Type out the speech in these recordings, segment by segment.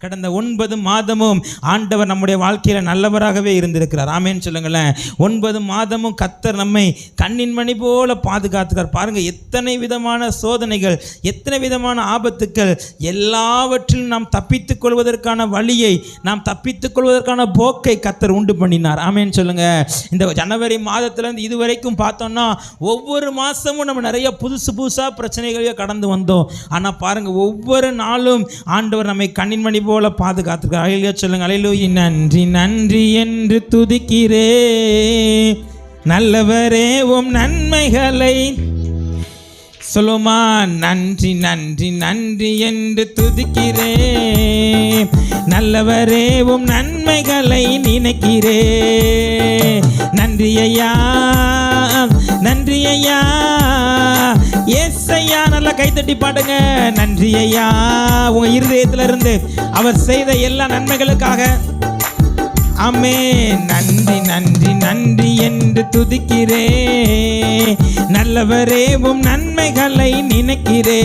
கடந்த 9 மாதமும் ஆண்டவர் நம்முடைய வாழ்க்கையில் நல்லவராகவே இருந்திருக்கிறார். ஆமேன்னு சொல்லுங்களேன். 9 மாதமும் கர்த்தர் நம்மை கண்ணின் மணி போல பாதுகாத்துக்கார். பாருங்கள், எத்தனை விதமான சோதனைகள், எத்தனை விதமான ஆபத்துக்கள், எல்லாவற்றிலும் நாம் தப்பித்துக் கொள்வதற்கான வழியை, நாம் தப்பித்துக் கொள்வதற்கான போக்கை கர்த்தர் உண்டு பண்ணினார். ஆமேன்னு சொல்லுங்கள். இந்த ஜனவரி மாதத்துலேருந்து இதுவரைக்கும் பார்த்தோம்னா ஒவ்வொரு மாதமும் நம்ம நிறைய புதுசாக பிரச்சனைகளையே கடந்து வந்தோம். ஆனால் பாருங்கள், ஒவ்வொரு நாளும் ஆண்டவர் நம்மை கண்ணின் மணி போல பாதுகாத்துக்கிறார். அல்லேலூயா சொல்லுங்க. அல்லேலூயா. நன்றி நன்றி என்று துதிக்கிறே நல்லவரே உம் நன்மைகளை சொல்லுமா. நன்றி நன்றி நன்றி என்று துதிக்கிறே நல்லவரே உம் நன்மைகளை நினைக்கிறே. நன்றி ஐயா, நன்றி ஐயா, ஏசையா. நல்லா கைத்தட்டி பாடுங்க. நன்றி ஐயா. உங்க இருதயத்துல இருந்து அவர் செய்த எல்லா நன்மைகளுக்காக ஆமே. நன்றி நன்றி நன்றி என்று துதிக்கிறே நல்லவரே உம் நன்மைகளை நினைக்கிறே.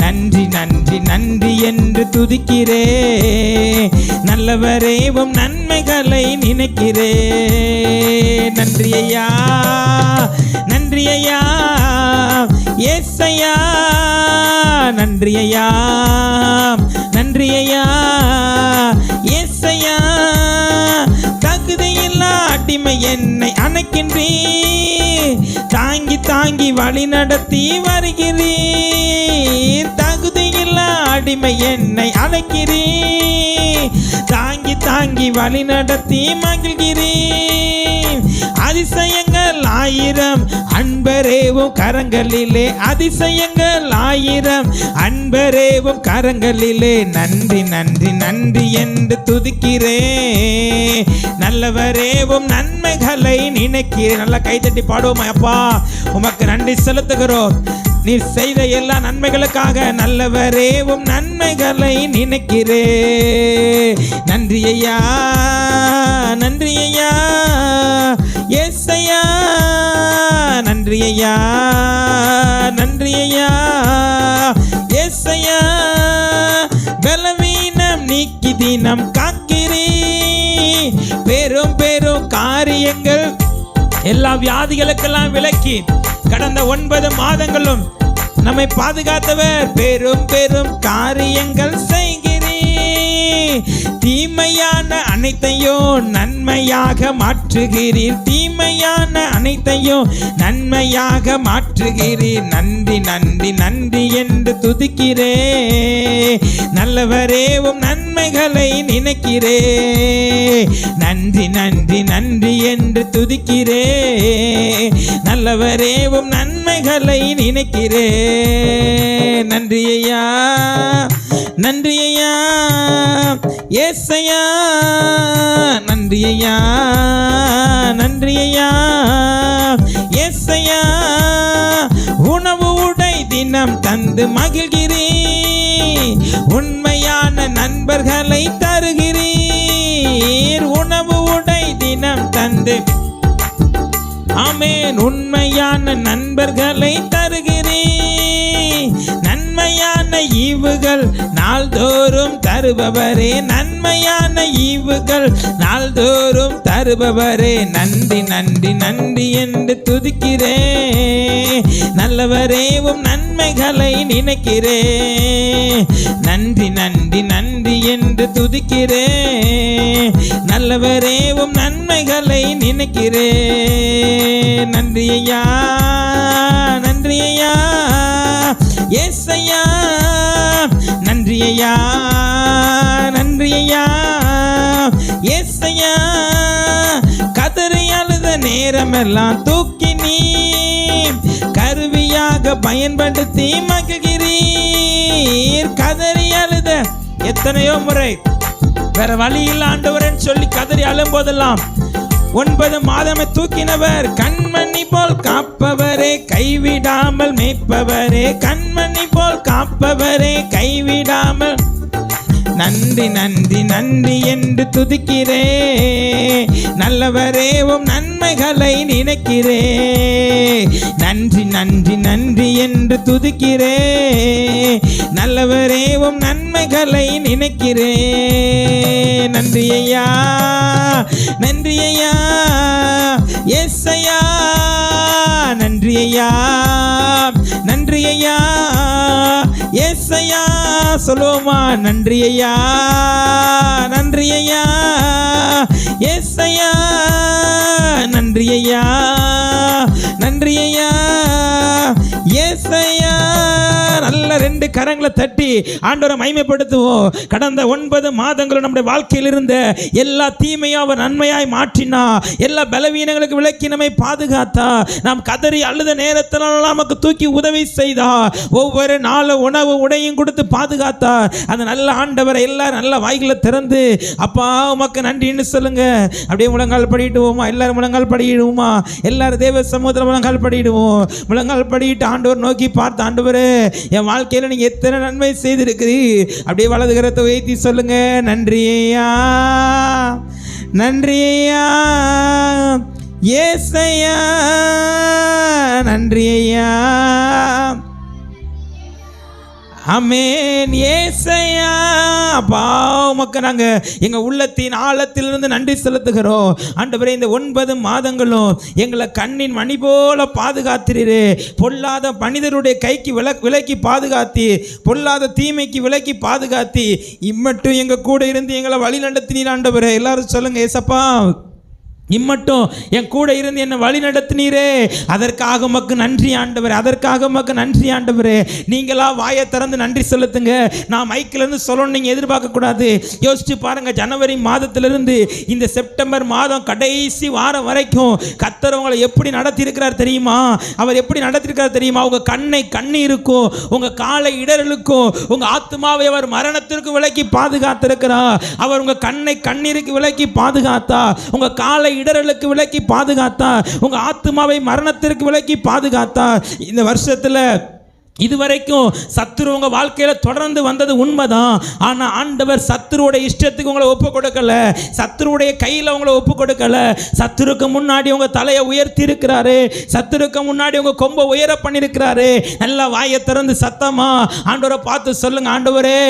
நன்றி நன்றி நன்றி என்று துதிக்கிறே நல்லவரே உம் நன்மைகளை நினைக்கிறே. நன்றி ஐயா, நன்றி ஐயா, ஏசையா. நன்றி ஐயா, நன்றி ஐயா, ஏசையா. தகுதியில்லா அடிமை என்னை அணைக்கின்றீர், தாங்கி தாங்கி வழி நடத்தி வருகிறீர். தகுதியில்லா அடிமை என்னை அழைக்கிறீர், தாங்கி தாங்கி வழி நடத்தி மகிழ்கிறீர். அதிசயங்கள் 1000 அன்பரேவும் கரங்களிலே, அதிசயங்கள் 1000 அன்பரேவும் கரங்களிலே. நன்றி நன்றி நன்றி என்று துதிக்கிறே நல்லவரேவும் நன்மைகளை நினைக்கிறேன். நல்லா கைத்தட்டி பாடுவோம். அப்பா, உமக்கு நன்றி செலுத்துகிறோம். நீர் செய்த எல்லா நன்மைகளுக்காக நல்லவரேவும் நன்மைகளை நினைக்கிறே. நன்றி ஐயா, நன்றி ஐயா, ஏசையா. நன்றி ஐயா, நன்றி ஐயா, ஏசையா. பலவீனம் நீக்கி தினம் காக்கிறீ, பெரும் பெரும் காரியங்கள் எல்லா வியாதிகளுக்கெல்லாம் விலக்கி கடந்த 9 மாதங்களும் நம்மை பாதுகாத்தவர். பெரும் பெரும் காரியங்கள் செய்கிறீர், தீமையான அனைத்தையும் நன்மையாக மாற்றுகிறீர், தீமையான அனைத்தையும் நன்மையாக மாற்றுகிறீர். நன்றி நன்றி நன்றி என்று துதிக்கிறே நல்லவரேவும் நன்மைகளை நினைக்கிறே. நன்றி நன்றி நன்றி என்று துதிக்கிறே நல்லவரேவும் நன்மைகளை நினைக்கிறே. நன்றி ஐயா, நன்றி ஐயா, ஏசையா. நன்றி ஐயா, நன்றி ஐயா, ஏசையா. உணவு உடை தினம் தந்து மகிழ்கிறீர், உண்மையான நண்பர்களை தருகிறீர். உணவு உடை தினம் தந்து ஆமென் உண்மையான நண்பர்களை தருகிறீர். நன்மையான ஈவுகள் நாள்தோறும் தருபவரே, நன்மையான ஈவுகள் நாள்தோறும் தருபவரே. நன்றி நன்றி நன்றி என்று துதிக்கிறே நல்லவரேவும் நன்மைகளை நினைக்கிறே. நன்றி நன்றி நன்றி என்று துதிக்கிறே நல்லவரேவும் நன்மைகளை நினைக்கிறே. நன்றி ஐயா, நன்றி ஐயா, ஏசையா. நன்றி ஐயா, நன்றி ஐயா, ஏசையா. கதறி அழுத நேரமெல்லாம் தூக்கி நீ கருவியாக பயன்படுத்தி மகிழ்கிறீர். கதறி அழுத எத்தனையோ முறை வேற வழி இல்ல ஆண்டவரேன்னு சொல்லி கதறி அழும் போதெல்லாம் 9 மாதமே தூக்கினவர். கண்மணி போல் காப்பவரே, கைவிடாமல் மேய்ப்பவரே, கண்மணி போல் காப்பவரே, கைவிடாமல் நன்றி நன்றி நன்றி என்று துதிக்கிறே, நல்லவரேவும் நன்மைகளை நினைக்கிறே. நன்றி நன்றி நன்றி என்று துதிக்கிறே, நல்லவரேவும் நன்மைகளை நினைக்கிறே. நன்றி ஐயா, நன்றி ஐயா, ஏசையா, நன்றி ஐயா, நன்றி ஐயா, ஏசையா. சொல்லுவோமா? நன்றி ஐயா, நன்றி ஐயா, ஏசையா, நன்றி ஐயா, நன்றி ஐயா, ஏசையா. நல்ல ரெண்டு கரங்களை தட்டி ஆண்டவரை மகிமைப்படுத்துவோம். கடந்த 9 மாதங்களும் நம்முடைய வாழ்க்கையில் இருந்த எல்லா தீமையும் அவர் நன்மையாய் மாற்றினா, எல்லா பலவீனங்களுக்கு விலக்கி நம்மை பாதுகாத்தா, நாம் கதறி அழுத நேரத்தில் நமக்கு தூக்கி உதவி செய்தா, ஒவ்வொரு நாளும் உணவு உடையும் கொடுத்து பாதுகாத்தா. அந்த நல்ல ஆண்டவரை எல்லாரும் நல்ல வாய்களை திறந்து அப்பா உமக்கு நன்றின்னு சொல்லுங்க. அப்படியே முழங்கால் படிடுவோமா? எல்லாரும் முழங்கால் படிடுவோமா? எல்லாரும் தேவ சமூகத்தில் முழங்கால் படிடுவோம். முழங்கால் படிட்டு ஆண்டவர் நோக்கி பார்த்து, ஆண்டவரே என் வாழ்க்கையில் நீங்க எத்தனை நன்மை செய்திருக்கிறீர். அப்படியே வலது கரத்தை உயர்த்தி சொல்லுங்க, நன்றி ஐயா, நன்றி ஐயா, ஏசையா, நன்றி ஐயா, ஆமென். ஏசையா, அப்பா உமக்கு நாங்கள் எங்கள் உள்ளத்தின் ஆழத்திலிருந்து நன்றி செலுத்துகிறோம். ஆண்டவரே, இந்த 9 மாதங்களும் எங்களை கண்ணின் மணி போல பாதுகாத்திரே. பொல்லாத மனிதருடைய கைக்கு விலக்கி பாதுகாத்தி, பொல்லாத தீமைக்கு விலக்கி பாதுகாத்தி, இம்மட்டும் எங்கள் கூட இருந்து எங்களை வழி நடத்தினீர். ஆண்டவரே, எல்லாரும் சொல்லுங்க, ஏசப்பா இம்மட்டும் என் கூட இருந்து என்னை வழி நடத்தினீரே, அதற்காக உமக்கு நன்றி ஆண்டவரே, அதற்காக உமக்கு நன்றி ஆண்டவரே. நீங்களா வாயை திறந்து நன்றி செலுத்துங்க. நான் மைக்கிலேருந்து சொல்லணும் நீங்கள் எதிர்பார்க்கக்கூடாது. யோசிச்சு பாருங்க, ஜனவரி மாதத்திலிருந்து இந்த செப்டம்பர் மாதம் கடைசி வாரம் வரைக்கும் கர்த்தர் உங்களை எப்படி நடத்தியிருக்கிறார் தெரியுமா? அவர் எப்படி நடத்தியிருக்கிறார் தெரியுமா? உங்கள் கண்ணை கண்ணீருக்கும், உங்கள் காலை இடரலுக்கும், உங்கள் ஆத்மாவை அவர் மரணத்திற்கு விலக்கி பாதுகாத்திருக்கிறார். அவர் உங்கள் கண்ணை கண்ணீருக்கு விலக்கி பாதுகாத்தா, உங்கள் காலை இடரலுக்கு விலக்கி பாதுகாத்தா, உங்க ஆத்மாவை மரணத்திற்கு விலக்கி பாதுகாத்தா. இந்த வருஷத்துல இதுவரைக்கும் சத்துரு உங்கள் வாழ்க்கையில் தொடர்ந்து வந்தது உண்மைதான். ஆனால் ஆண்டவர் சத்துருவோட இஷ்டத்துக்கு உங்களை ஒப்பு கொடுக்கல, சத்துருவுடைய கையில் உங்களை ஒப்பு கொடுக்கல. சத்துருக்கு முன்னாடி உங்கள் தலையை உயர்த்தி இருக்கிறாரு, சத்துருக்கு முன்னாடி உங்கள் கொம்பை உயர பண்ணியிருக்கிறாரு. நல்லா வாயை திறந்து சத்தமா ஆண்டவரை பார்த்து சொல்லுங்க, ஆண்டவரே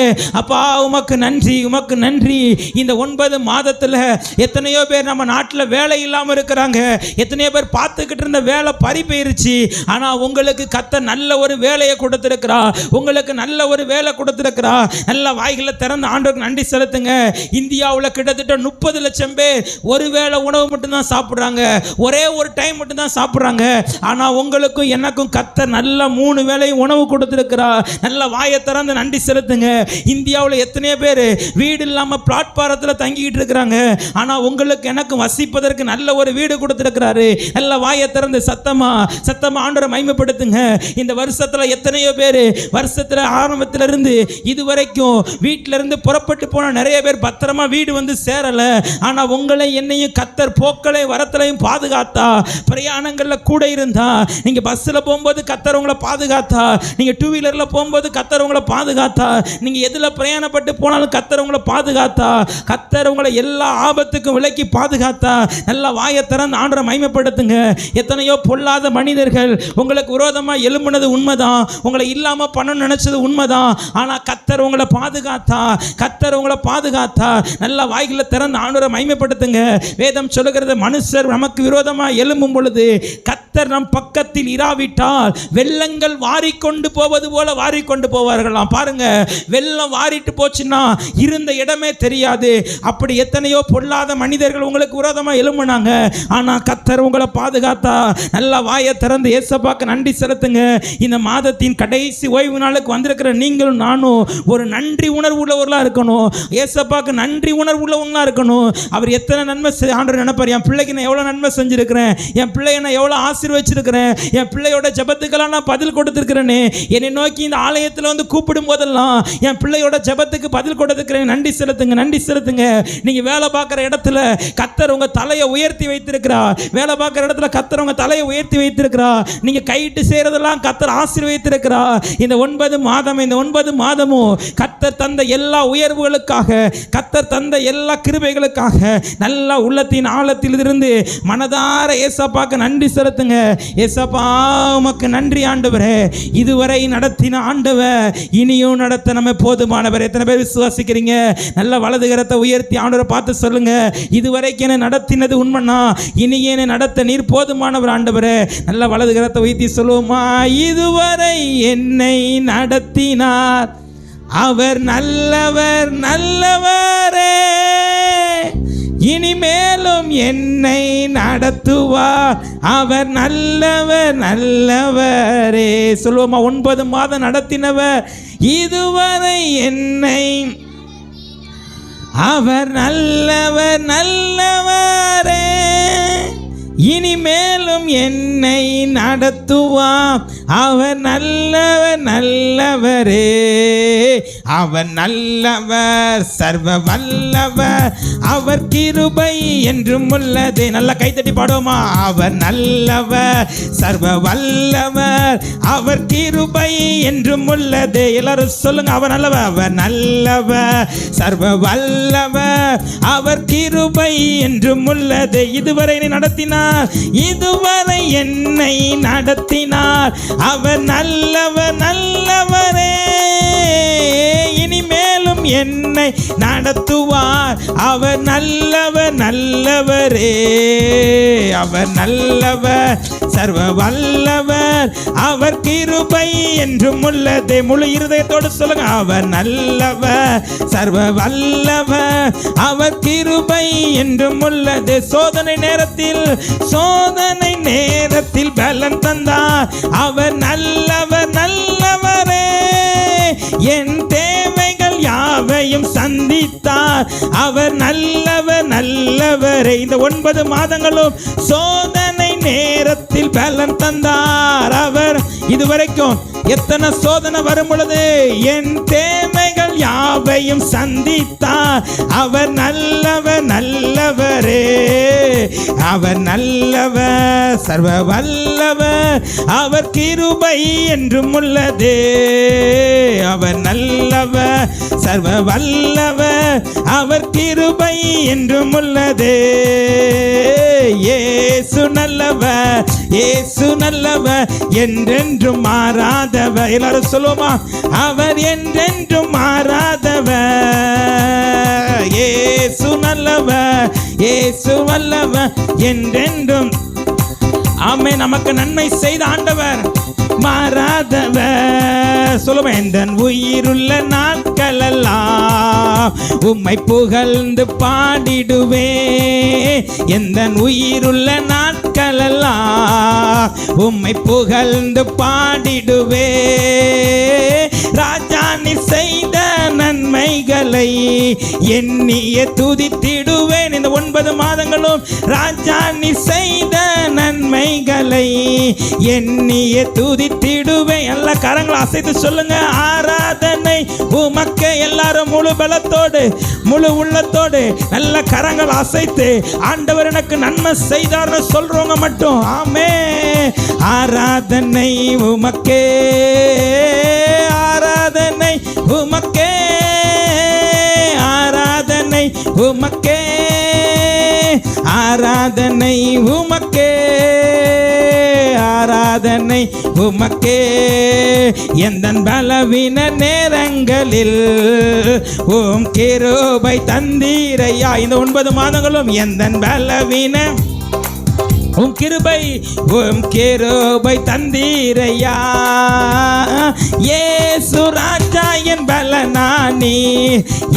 அப்பா உமக்கு நன்றி, உமக்கு நன்றி. இந்த 9 மாதத்தில் எத்தனையோ பேர் நம்ம நாட்டில் வேலை இல்லாமல் இருக்கிறாங்க, எத்தனையோ பேர் பார்த்துக்கிட்டு இருந்த வேலை பறி போயிருச்சு. ஆனால் உங்களுக்கு கர்த்தர் நல்ல ஒரு வேலையை கொடுத்திருக்கிறா, உங்களுக்கு நல்ல ஒரு வேலை கொடுத்திருக்கிறா. நல்ல வாய்களை திறந்து ஆண்டவருக்கு நன்றி செலுத்துங்க. இந்தியாவில் கிட்டத்தட்ட 30 லட்சம் பேர் ஒரு வேளை உணவு மட்டும்தான் சாப்பிட்றாங்க, ஒரே ஒரு டைம் மட்டும்தான் சாப்பிட்றாங்க. ஆனால் உங்களுக்கும் எனக்கும் கர்த்தர் நல்ல 3 வேளையும் உணவு கொடுத்திருக்கிறா. நல்ல வாயை திறந்து நன்றி செலுத்துங்க. இந்தியாவில் எத்தனையோ பேர் வீடு இல்லாமல் பிளாட்பாரத்தில் தங்கிக்கிட்டு இருக்கிறாங்க. ஆனால் உங்களுக்கு எனக்கு வசிப்பதற்கு நல்ல ஒரு வீடு கொடுத்திருக்கிறாரு. நல்ல வாயை திறந்து சத்தமா ஆண்டவரை மகிமைப்படுத்துங்க. இந்த வருஷத்தில் எத்தனையோ பேர் வருஷத்துல ஆரம்பத்துல இருந்து இதுவரைக்கும் வீட்டில இருந்து புறப்பட்டு போன நிறைய பேர் பத்திரமா வீடு வந்து சேரல. ஆனா உங்களை என்னையும் கர்த்தர் போக்களை வரத்திலையும் பாதுகாத்தா, பிரயாணங்கள்ல கூட இருந்தா. நீங்க பஸ்ல போகும்போது கர்த்தர் உங்களை பாதுகாத்தா, நீங்க 2 வீலர்ல போகும்போது கர்த்தர் உங்களை பாதுகாத்தா, நீங்க எதுல பிரயாணப்பட்டு போனாலும் கர்த்தர் உங்களை பாதுகாத்தா, கர்த்தர் உங்களை எல்லா ஆபத்துக்கும் விலக்கி பாதுகாத்தா. நல்லா வாயை திறந்து ஆண்டவரை மகிமைப்படுத்துங்க. எத்தனையோ பொல்லாத மனிதர்கள் உங்களுக்கு விரோதமா எழும்பினது உண்மைதான், உங்களை இல்லாமல் பண்ணணும்னு நினைச்சது உண்மைதான். ஆனால் கர்த்தர் உங்களை பாதுகாத்தா, கர்த்தர் உங்களை பாதுகாத்தா. நல்ல வாய்களை திறந்து ஆண்டவரை மகிமைப்படுத்துங்க. வேதம் சொல்லுகிறது, மனுஷர் நமக்கு விரோதமாக எழும்பும் பொழுது கர்த்தர் நம் பக்கத்தில் இராவிட்டால் வெள்ளங்கள் வாரிக்கொண்டு போவது போல வாரிக்கொண்டு போவார்களாம். பாருங்க, வெள்ளம் வாரிட்டு போச்சுன்னா இருந்த இடமே தெரியாது. அப்படி எத்தனையோ பொல்லாத மனிதர்கள் உங்களுக்கு விரோதமாக எழும்புனாங்க, ஆனால் கர்த்தர் உங்களை பாதுகாத்தா. நல்ல வாயை திறந்து ஏசப்பாக்கு நன்றி செலுத்துங்க. இந்த மாதத்தின் கடைசி ஓய்வு நாளுக்கு வந்திருக்கிற நீங்களும் நானும் ஒரு நன்றி உணர்வு உள்ளவர்களாக இருக்கணும். ஏசப்பாக்கு நன்றி உணர்வு உள்ளவங்களா இருக்கணும். அவர் எத்தனை நன்மை ஆண்டவர் நினைப்பார், என் பிள்ளைக்கு நான் எவ்வளோ நன்மை செஞ்சிருக்கிறேன், என் பிள்ளையை நான் எவ்வளோ ஆசீர்வதிச்சிருக்கிறேன், ஆசீர்வச்சிருக்கிறேன். என் பிள்ளையோட ஜெபத்துக்கெல்லாம் நான் பதில் கொடுத்துருக்கிறேனே. என்னை நோக்கி இந்த ஆலயத்தில் வந்து கூப்பிடும் போதெல்லாம் என் பிள்ளையோட ஜெபத்துக்கு பதில் கொடுத்துருக்கிறேன். நன்றி செலுத்துங்க, நன்றி செலுத்துங்க. நீங்க வேலை பார்க்குற இடத்துல கர்த்தர் உங்க தலையை உயர்த்தி வைத்திருக்கிறார். வேலை பார்க்குற இடத்துல கர்த்தர் உங்க தலையை உயர்த்தி வைத்திருக்கிறார். நீங்க கையிட்டு செய்யறதெல்லாம் கர்த்தர் ஆசீர்வதித்திருக்கிறார். இந்த 9 மாதம், இந்த 9 மாதமும் கர்த்தர் தந்த எல்லா உயர்வுகளுக்காக, கர்த்தர் தந்த எல்லா கிருபைகளுக்காக நல்லா உள்ளத்தின் ஆழத்தில் இருந்து மனதார ஏசப்பாக்கு நன்றி செலுத்துங்க. ஏசப்பா உமக்கு நன்றி ஆண்டவரே. இதுவரை நடத்தின ஆண்டவர் இனியும் நடத்த நம்ம போதுமானவர். எத்தனை பேர் விசுவாசிக்கிறீங்க? நல்ல வலது கரத்தை உயர்த்தி ஆண்டவரை பார்த்து சொல்லுங்க, இதுவரைக்கும் என்ன நடத்தினது உண்மைனா இனி என்ன நடத்த நீர் போதுமானவர் ஆண்டவரே. நல்ல வலது கரத்தை உயர்த்தி சொல்லுவோமா? இதுவரை என்னை நடத்தினார், அவர் நல்லவர் நல்லவரே, இனிமேலும் என்னை நடத்துவார், அவர் நல்லவர் நல்லவரே. சொல்லுவோமா? 9 மாதம் நடத்தினவர், இதுவரை என்னை, அவர் நல்லவர் நல்லவரே, இனிமேலும் என்னை நடத்துவார், அவர் நல்லவர் நல்லவரே. அவர் நல்லவர், சர்வ வல்லவர், அவர் கிருபை என்றும் உள்ளது. நல்லா கைத்தட்டி பாடுவோமா? அவர் நல்லவர், சர்வ வல்லவர், அவர் கிருபை என்றும் உள்ளது. எல்லாரும் சொல்லுங்க, அவர் நல்லவர், அவர் நல்லவர், சர்வ வல்லவர், அவர் கிருபை என்றும் உள்ளது. இதுவரை என்னை நடத்தினார், இதுவரை என்னை நடத்தினார், அவர் நல்லவர் நல்லவரே, இனிமேலும் என்னை நடத்துவார், அவர் நல்லவர் நல்லவரே. அவர் நல்லவர், சர்வ வல்லவர், அவர் கிருபை என்றும் உள்ளது. முழு இருதயத்தோடு சொல்லுங்க, அவர் நல்லவர், சர்வ வல்லவர், அவர் கிருபை என்றும் உள்ளது. சோதனை நேரத்தில், சோதனை நேரத்தில் பலன் தந்தார், அவர் நல்லவர் நல்லவரே, என் தேவைகள் யாவையும் சந்தித்தார், அவர் நல்லவர் நல்லவரே. இந்த 9 மாதங்களும் சோதனை நேரத்தில் பலன் தந்தார் அவர். இதுவரைக்கும் எத்தனை சோதனை வரும் பொழுது என் தேவைகள் யாவையும் சந்தித்தார், அவர் நல்லவர் நல்லவரே. அவர் நல்லவர், சர்வ வல்லவர், அவர் கிருபை என்றும் உள்ளது. அவர் நல்லவர், சர்வ வல்லவர், அவர் கிருபை என்றும் உள்ளது. இயேசு நல்லவர், இயேசு நல்லவர், என்றென்றும் மாறாதவர். எல்லாரும் சொல்லுவோமா? அவர் என்றென்றும் மாறாதவர். இயேசு நல்லவர், இயேசு வல்லவர், என்றென்றும். ஆமே, நமக்கு நன்மை செய்த ஆண்டவர் மாறாதவர். சொல்லுவேன், எந்தன் உயிருள்ள நாட்களெல்லாம் உம்மை புகழ்ந்து பாடிடுவே, எந்தன் உயிருள்ள நாட்களெல்லாம் உம்மை புகழ்ந்து பாடிடுவே. ராஜா நீர் செய்த நன்மைகளை எண்ணிய துதித்திடுவேன். இந்த 9 மாதங்களும் ராஜா நீர் செய்த நன்மைகளை எண்ணிய துதித்திடுவேன். எல்லா கரங்களை அசைத்து சொல்லுங்க, ஆராதனை உமக்கே. எல்லாரும் முழு பலத்தோடு, முழு உள்ளத்தோடு நல்ல கரங்கள் அசைத்து ஆண்டவர் எனக்கு நன்மை செய்தார்னு சொல்றவங்க மட்டும் ஆமே. ஆராதனை உமக்கே, ஆராதனை உமக்கே, ஆராதனை உமக்கே, ஆராதனை உமக்கே, ஆராதனை உமக்கே. எந்தன் பலவீன நேரங்களில் உம் கிருபை தந்தீரையா. இந்த 9 மாதங்களும் எந்தன் பலவீன உம் கிருபை, உம் கிருபை தந்தீரையா. இயேசு ராஜா என் பலனானி,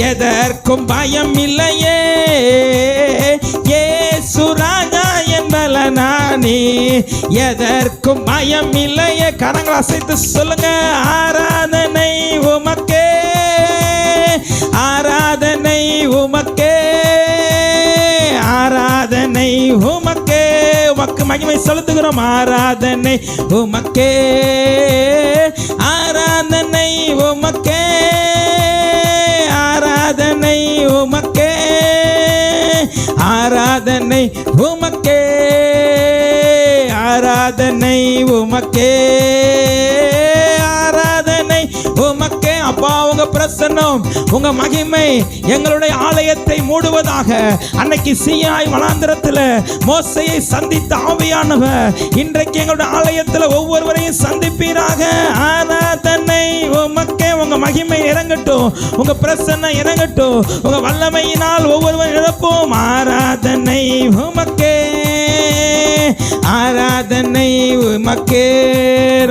எதற்கும் பயம் இல்லையே. இயேசு ராஜா என் பலனானி, எதற்கும் பயம் இல்லையே. கரங்களை அசைத்து சொல்லுங்க, ஆராதனை உமக்கே, ஆராதனை உமக்கே, ஆராதனை உமக்கே. உமக்கு மகிமை செலுத்துகிறோம். ஆராதனை உமக்கே, ஆராதனை உமக்கே, ஆராதனை உமக்கே, ஆராதனை உமக்கே, ஆராதனை உமக்கே, ஆராதனை உமக்கே. அப்பா, உங்க பிரசன்னம், உங்க மகிமை எங்களுடைய ஆலயத்தை மூடுவதாக. அன்னைக்கு சீனாய் வனாந்திரத்தில் மோசேயை சந்தித்த ஆவியானவர் இன்றைக்கு எங்களுடைய ஆலயத்தில் ஒவ்வொருவரையும் சந்திப்பீராக. ஆராதனை உமக்கே. உங்க மகிமை இறங்கட்டும், உங்க பிரசன்னம் இறங்கட்டும், உங்க வல்லமையினால் ஒவ்வொருவரும் இழப்போம். ஆராதனை உமக்கே, ஆராதனை உமக்கே.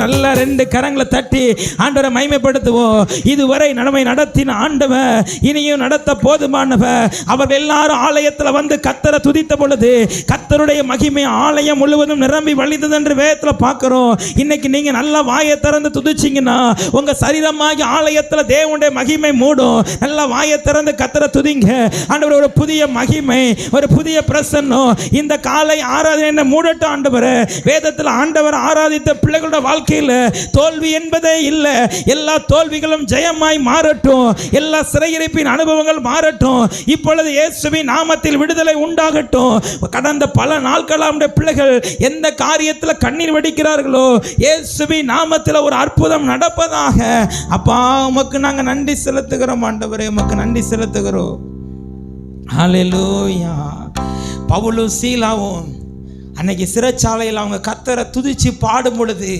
நல்ல ரெண்டு கரங்களை தட்டி ஆண்டவரை மகிமைப்படுத்துவோம். இதுவரை நம்மை நடத்தின ஆண்டவர் இனியும் நடத்த போதுமானவர். அவர்கள் எல்லாரும் ஆலயத்தில் வந்து கர்த்தரை துதித்த பொழுது கர்த்தருடைய மகிமை ஆலயம் முழுவதும் நிரம்பி வழிந்தது என்று வேதத்தில் பார்க்கிறோம். இன்னைக்கு நீங்க நல்ல வாயை திறந்து துதிச்சிங்கன்னா உங்க சரீரமாகி ஆலயத்தில் தேவனுடைய மகிமை மூடும். நல்ல வாயை திறந்து கர்த்தரை துதிங்க. ஆண்டவர் ஒரு புதிய மகிமை, ஒரு புதிய பிரசன்னம் இந்த காலை ஆராதனை மூடட்டும். ஆண்டவரே, வேதத்தில் ஆண்டவர் ஆராதித்த பிள்ளைகளுடைய வாழ்க்கையில் தோல்வி என்பதே இல்லை. எல்லா தோல்விகளும் ஜெயமாய் மாறட்டும். எல்லா சிறையிருப்பின் அனுபவங்கள் மாறட்டும். இப்பொழுது இயேசுவின் நாமத்தில் விடுதலை உண்டாகட்டும். கடந்த பல நாட்களாக பிள்ளைகள் எந்த காரியத்தில் கண்ணீர் வடிக்கிறார்களோ இயேசுவின் நாமத்தில் ஒரு அற்புதம் நடப்பதாக. அப்பா, உமக்கு நாங்கள் நன்றி செலுத்துகிறோம். ஆண்டவரே, உமக்கு நன்றி செலுத்துகிறோம். ஹல்லேலூயா. பவுலும் சீலாவும் அன்னைக்கு சிறைச்சாலையில் அவங்க கர்த்தரை துதிச்சு பாடும் பொழுது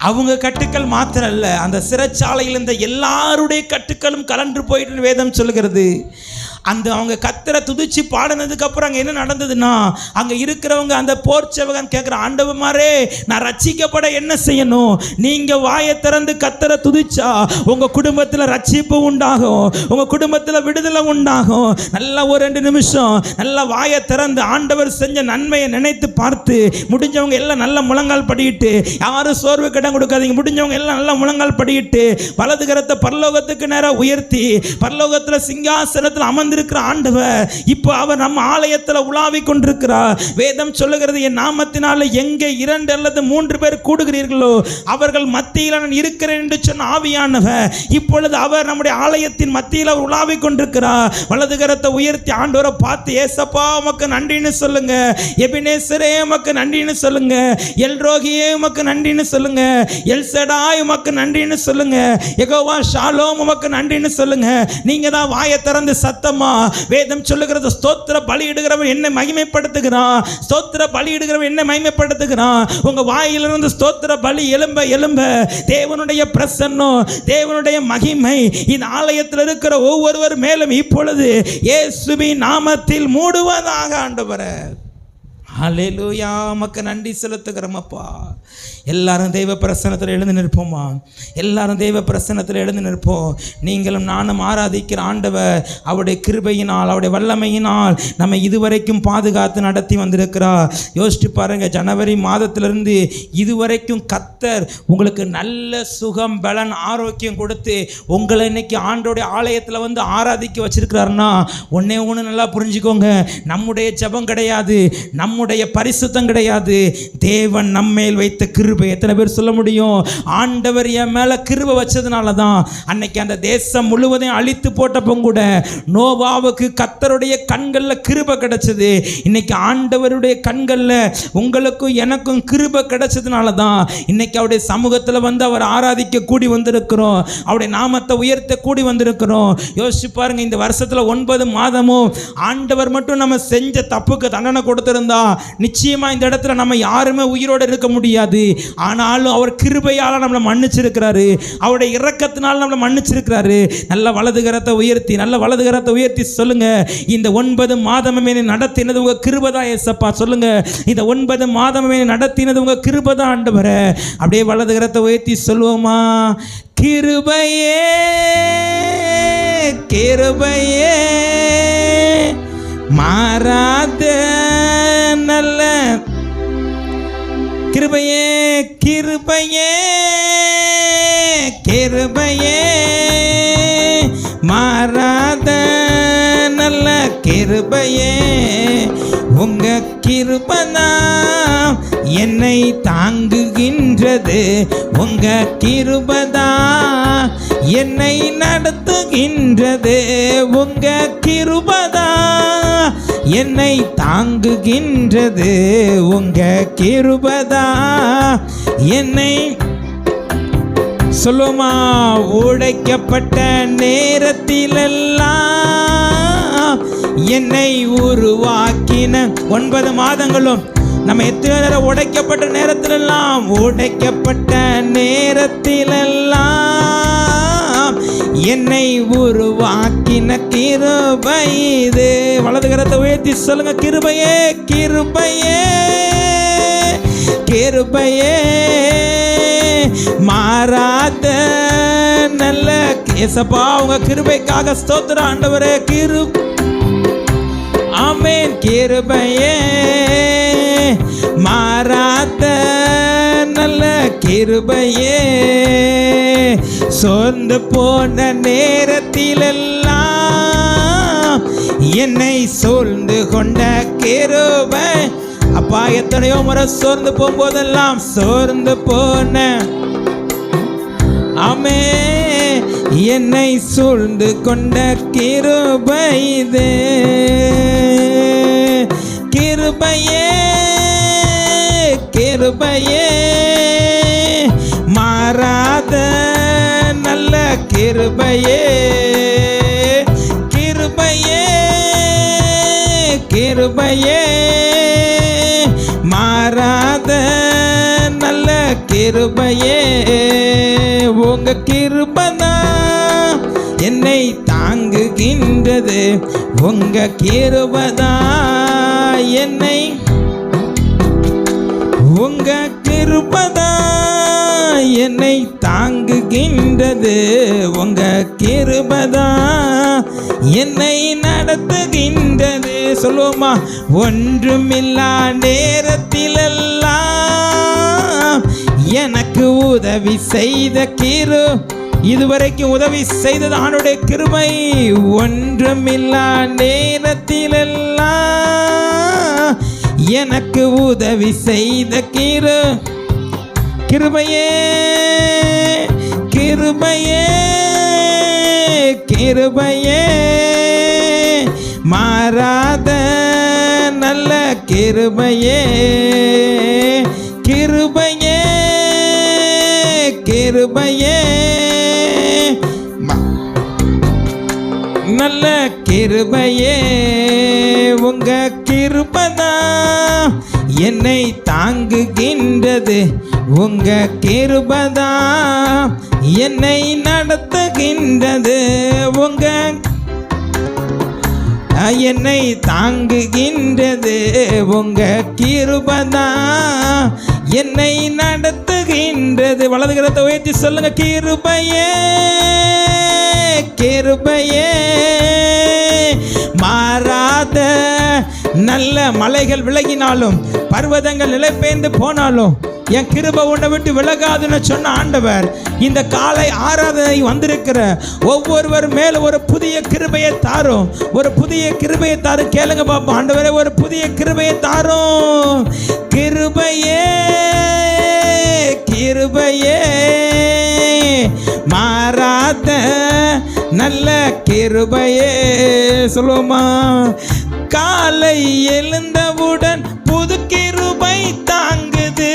அவங்க கட்டுக்கள் மாத்திரம் அல்ல, அந்த சிறைச்சாலையில் இருந்த எல்லாருடைய கட்டுக்களும் கலன்று போயிட்டு வேதம் சொல்கிறது. அந்த அவங்க கர்த்தரை துதிச்சு பாடினதுக்கு அப்புறம் அங்கே என்ன நடந்ததுன்னா, அங்கே இருக்கிறவங்க அந்த போர்ச்சவகன் கேட்குற, ஆண்டவமாரே, நான் ரட்சிக்கப்பட என்ன செய்யணும்? நீங்கள் வாயை திறந்து கர்த்தரை துதிச்சா உங்கள் குடும்பத்தில் ரட்சிப்பு உண்டாகும், உங்கள் குடும்பத்தில் விடுதலை உண்டாகும். நல்லா ஒரு 2 நிமிஷம் நல்லா வாயை திறந்து ஆண்டவர் செஞ்ச நன்மையை நினைத்து பார்த்து முடிஞ்சவங்க எல்லாம் நல்ல முழங்கால் படிக்கிட்டு, யாரும் சோர்வு கிடம் கொடுக்காதீங்க, முடிஞ்சவங்க எல்லாம் நல்ல முழங்கால் படிக்கிட்டு வலது கரத்தை பரலோகத்துக்கு நேராக உயர்த்தி, பரலோகத்தில் சிங்காசனத்தில் அமர்ந்து இருக்கிற ஆண்டவர் இப்போ அவர் நம்ம ஆலயத்தில் உலாவி கொண்டிருக்கிறார். வேதம் சொல்லுகிறது, என் நாமத்தினால எங்கே 2 அல்லது 3 பேர் கூடுகிறீர்களோ அவர்கள் மத்தியில் நான் இருக்கிறேன் என்று சொன்ன ஆவியானவர் இப்பொழுது அவர் நம்முடைய ஆலயத்தின் மத்தியில் அவர் உலாவி கொண்டிருக்கிறார். வலது கரத்தை உயர்த்தி ஆண்டவரை பார்த்து, ஏசப்பா உமக்கு நன்றின்னு சொல்லுங்க, எபினேசரே உமக்கு நன்றின்னு சொல்லுங்க, எல்ரோகியே உமக்கு நன்றின்னு சொல்லுங்க, எல்சடாய் உமக்கு நன்றின்னு சொல்லுங்க, யெகோவா ஷாலோம் உமக்கு நன்றின்னு சொல்லுங்க. நீங்க தான் வாயை திறந்து சத்தமா வேதம் சொல்லுகிறது, ஸ்தோத்திர பலியிடுகிறவன் என்னை மகிமைப்படுத்துகிறான், ஸ்தோத்திர பலியிடுகிறவன் என்னை மகிமைப்படுத்துகிறான். உங்க வாயிலிருந்து ஸ்தோத்திர பலி எழும்ப எழும்ப தேவனுடைய பிரசன்னம், தேவனுடைய மகிமை இந்த ஆலயத்தில் இருக்கிற ஒவ்வொருவர் மேலும் இப்பொழுது இயேசுவின் நாமத்தில் மூடுவதாக. ஆண்டவரே, ஹல்லேலூயா, உமக்கு நன்றி செலுத்துகிறோம். அப்பா, எல்லாரும் தெய்வ பிரசன்னத்தில் எழுந்து நிற்போமா? எல்லாரும் தெய்வ பிரசன்னத்தில் எழுந்து நிற்போம். நீங்களும் நானும் ஆராதிக்கிற ஆண்டவர் அவருடைய கிருபையினால், அவருடைய வல்லமையினால் நம்ம இதுவரைக்கும் பாதுகாத்து நடத்தி வந்திருக்கிறார். யோசிச்சு பாருங்கள், ஜனவரி மாதத்திலிருந்து இதுவரைக்கும் கர்த்தர் உங்களுக்கு நல்ல சுகம், பலன், ஆரோக்கியம் கொடுத்து உங்களை இன்னைக்கு ஆண்டோடைய ஆலயத்தில் வந்து ஆராதிக்க வச்சிருக்கிறாருன்னா ஒன்னே ஒன்று நல்லா புரிஞ்சுக்கோங்க, நம்முடைய ஜெபம் கிடையாது, நம்முடைய பரிசுத்தம் கிடையாது, தேவன் நம்மேல் வைத்த கிருபை. எத்தனை பேர் சொல்ல முடியும்? ஆண்டவர் என் மேல கிருபை வச்சதுனால தான் அன்னைக்கு அந்த தேசம் முழுவதையும் அழித்து போட்டப்போ கூட நோவாவுக்கு கர்த்தருடைய கண்களில் கிருபை கிடைச்சது. இன்னைக்கு ஆண்டவருடைய கண்களில் உங்களுக்கும் எனக்கும் கிருபை கிடைச்சதுனால தான் இன்னைக்கு அவருடைய சமூகத்தில் வந்து அவர் ஆராதிக்க கூடி வந்திருக்கிறோம், அவருடைய நாமத்தை உயர்த்த கூடி வந்திருக்கிறோம். யோசிச்சு பாருங்க, இந்த வருஷத்தில் 9 மாதமும் ஆண்டவர் மட்டும் நம்ம செஞ்ச தப்புக்கு தண்டனை கொடுத்திருந்தா நிச்சயமா இந்த இடத்துல நம்ம யாருமே உயிரோடு இருக்க முடியாது. ஆனாலும் அவர் கிருபையால் நம்மளை மன்னிச்சிருக்கிறாரு, அவருடைய இரக்கத்தினால் நம்மளை மன்னிச்சிருக்கிறாரு. நல்ல வலது கரத்தை உயர்த்தி, நல்ல வலது கரத்தை உயர்த்தி சொல்லுங்க, இந்த 9 மாதமுமே நடத்தினது உங்க கிருபை தான் ஏசப்பா. சொல்லுங்க, இந்த 9 மாதமுமே நடத்தினது உங்க கிருபை தான் ஆண்டவரே. அப்படியே வலது கரத்தை உயர்த்தி சொல்லுவோமா? கிருபையே கிருபையே மாறாத நல்ல கிருபையே கிருபையே கிருபையே மாறாத நல்ல கிருபையே உங்க கிருபைதான் என்னை தாங்குகின்றது. உங்க கிருபைதான் என்னை நடத்துகின்றது. உங்க கிருபைதான் என்னை தாங்குகின்றது. உங்க கிருபைதான் என்னை சொல்லுமா. உடைக்கப்பட்ட நேரத்திலெல்லாம் என்னை உருவாக்கின 9 மாதங்களும் நம்ம எத்தனை நேரம் உடைக்கப்பட்ட நேரத்திலெல்லாம், உடைக்கப்பட்ட நேரத்திலெல்லாம் என்னை உருவாக்கின கிருபை இது. வலது கரத்தை உயர்த்தி சொல்லுங்க, கிருபையே கிருபையே கிருபையே மாறாத நல்ல ஏசப்பா. உங்க கிருபைக்காக ஸ்தோத்திரம் ஆண்டவரே. ஆமென். கிருபையே மாறாத நல்ல கிருபையே சோர்ந்து போன நேரத்திலெல்லாம் என்னை சூழ்ந்து கொண்ட கிருபை. அப்பா, எத்தனையோ முறை சோர்ந்து போகும்போதெல்லாம் சோர்ந்து போன ஆமே என்னை சூழ்ந்து கொண்ட கிருபை இது. கிருபையே கிருபையே மாறாத நல்ல கிருபையே. கிருபையே கிருபையே மாறாத நல்ல கிருபையே. உங்க கிருபைதான் என்னை தாங்குகின்றது. உங்க கிருபைதான் என்னை உங்க கிருபைதான் என்னை தாங்குகின்றது. உங்க கிருபைதான் என்னை நடத்துகின்றது. சொல்லுவோமா. ஒன்றுமில்லா நேரத்திலெல்லாம் எனக்கு உதவி செய்த இதுவரைக்கும் உதவி செய்தது ஆண்டவருடைய கிருபை. ஒன்றுமில்லா நேரத்திலெல்லாம் எனக்கு உதவி செய்த கிருபையே கிருபையே கிருபையே மாறாத நல்ல கிருபையே. கிருபையே கிருபையே நல்ல கிருபையே. உங்க கிருபைதான் என்னை தாங்குகின்றது. உங்க கிருபைதான் என்னை நடத்துகின்றது. உங்க என்னை தாங்குகின்றது. உங்க கிருபைதான் என்னை நடத்துகின்றது. வலது கரத்தை உயர்த்தி சொல்லுங்க, கிருபையே கிருபையே மாறாத நல்ல மலைகள் விலகினாலும் பர்வதங்கள் நிலைபெயர்ந்து போனாலும் என் கிருபை உன்னை விட்டு விலகாதுன்னு சொன்ன ஆண்டவர் இந்த காலை ஆராதனை வந்திருக்கிற ஒவ்வொருவர் மேல ஒரு புதிய கிருபையை தாரும். ஒரு புதிய கிருபையை தாரும். கேளுங்க பாப்பா. ஆண்டவரே, ஒரு புதிய கிருபையை தாரும். கிருபையே கிருபையே மாறாத நல்ல கிருபையே. சொல்லுமா. காலை எழுந்தவுடன் புது கிருபை தாங்குது.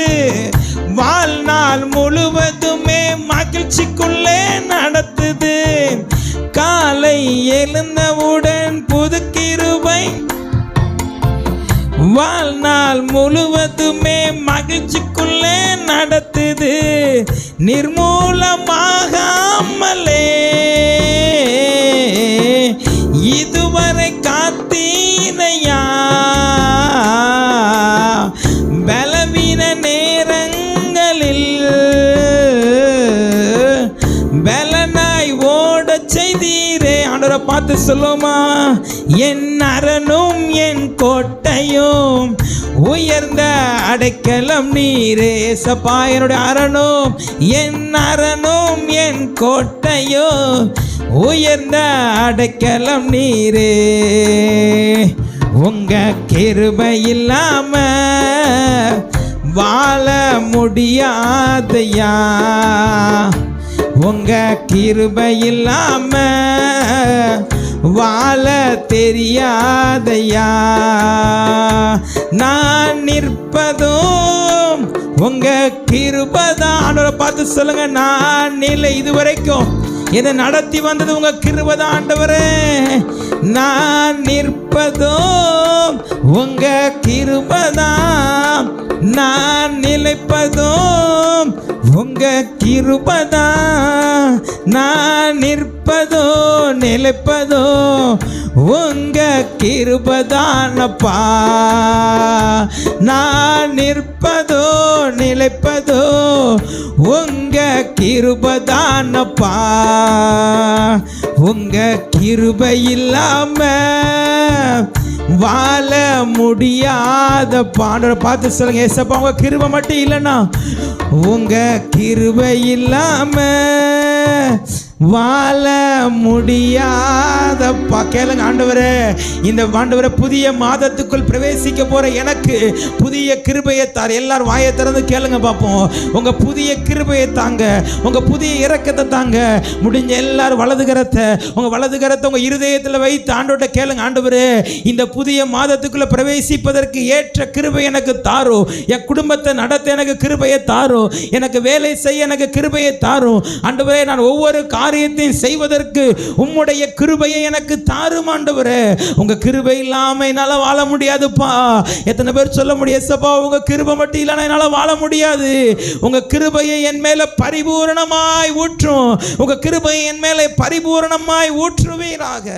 வாழ்நாள் முழுவதுமே மகிழ்ச்சிக்குள்ளே நடத்துது. காலை எழுந்தவுடன் புது கிருபை வாழ்நாள் முழுவதுமே மகிழ்ச்சிக்குள்ளே நடத்துது. நிர்மூலமாகாமலே இதுவரை காத்தீனையா. பலவீன நேரங்களில் பலனாய் ஓட செய்தீரே. ஆண்டவரை பார்த்து சொல்லுமா. என் அரணும் என் கோட்டையும் உயர்ந்த அடைக்கலம் நீரே. சப்பா, என்னுடைய அரணும் என் அரணும் என் கோட்டையும் உயர்ந்த அடைக்கலம் நீரே. உங்க கிருபை இல்லாம வாழ முடியாதையா, உங்க கிருபை இல்லாம வாழ தெரியாதையா. நான் நிற்பதும் உங்க கிருபைதான். ஆண்டவரை பார்த்து சொல்லுங்க, நான் நிலை இதுவரைக்கும் என்னை நடத்தி வந்தது உங்க கிருபைதான் ஆண்டவரே. நான் நிற்பதும் உங்க கிருபைதான், நான் நிலைப்பதும் உங்க கிருபைதான், நான் நிற்பதோ நிலைப்பதோ உங்க கிருபைதானப்பா. நான் நிற்பதோ நிலைப்பதோ உங்க கிருபைதானப்பா. உங்க கிருபை இல்லாம வாழ முடியாத பாண்டவரை பார்த்து சொல்லுங்க, ஏசப்பா உங்க கிருபை மட்டும் இல்லைன்னா, உங்க கிருபை இல்லாம வாழ முடியாதப்பா. கேளுங்க ஆண்டவரே, இந்த ஆண்டவரே புதிய மாதத்துக்குள் பிரவேசிக்க போற எனக்கு புதிய கிருபையை தார். எல்லாரும் வாயை திறந்து கேளுங்க பார்ப்போம். உங்க புதிய கிருபையை தாங்க, உங்க புதிய இரக்கத்தை தாங்க. முடிஞ்ச எல்லாரும் வலது கரத்தை உங்க இருதயத்தில் வைத்து ஆண்டவர்கிட்ட கேளுங்க, ஆண்டவரே இந்த புதிய மாதத்துக்குள்ள பிரவேசிப்பதற்கு ஏற்ற கிருபை எனக்கு தாரும். என் குடும்பத்தை நடத்த எனக்கு கிருபையை தாரும். எனக்கு வேலை செய்ய எனக்கு கிருபையை தாரும். ஆண்டவரே நான் ஒவ்வொரு காரியத்தையும் செய்வதற்கு உம்முடைய கிருபையை எனக்கு தாரும் ஆண்டவரே. உங்க கிருபை இல்லாம என்னால வாழ முடியாதுப்பா. எத்தனை பேர் சொல்ல முடியும், ஏசப்பா உங்க கிருபை மட்டும் இல்லைன்னா என்னால வாழ முடியாது. உங்க கிருபையை என் மேல பரிபூரணமாய் ஊற்றும். உங்க கிருபையை என் மேல பரிபூரணமாய் ஊற்றுவீராக.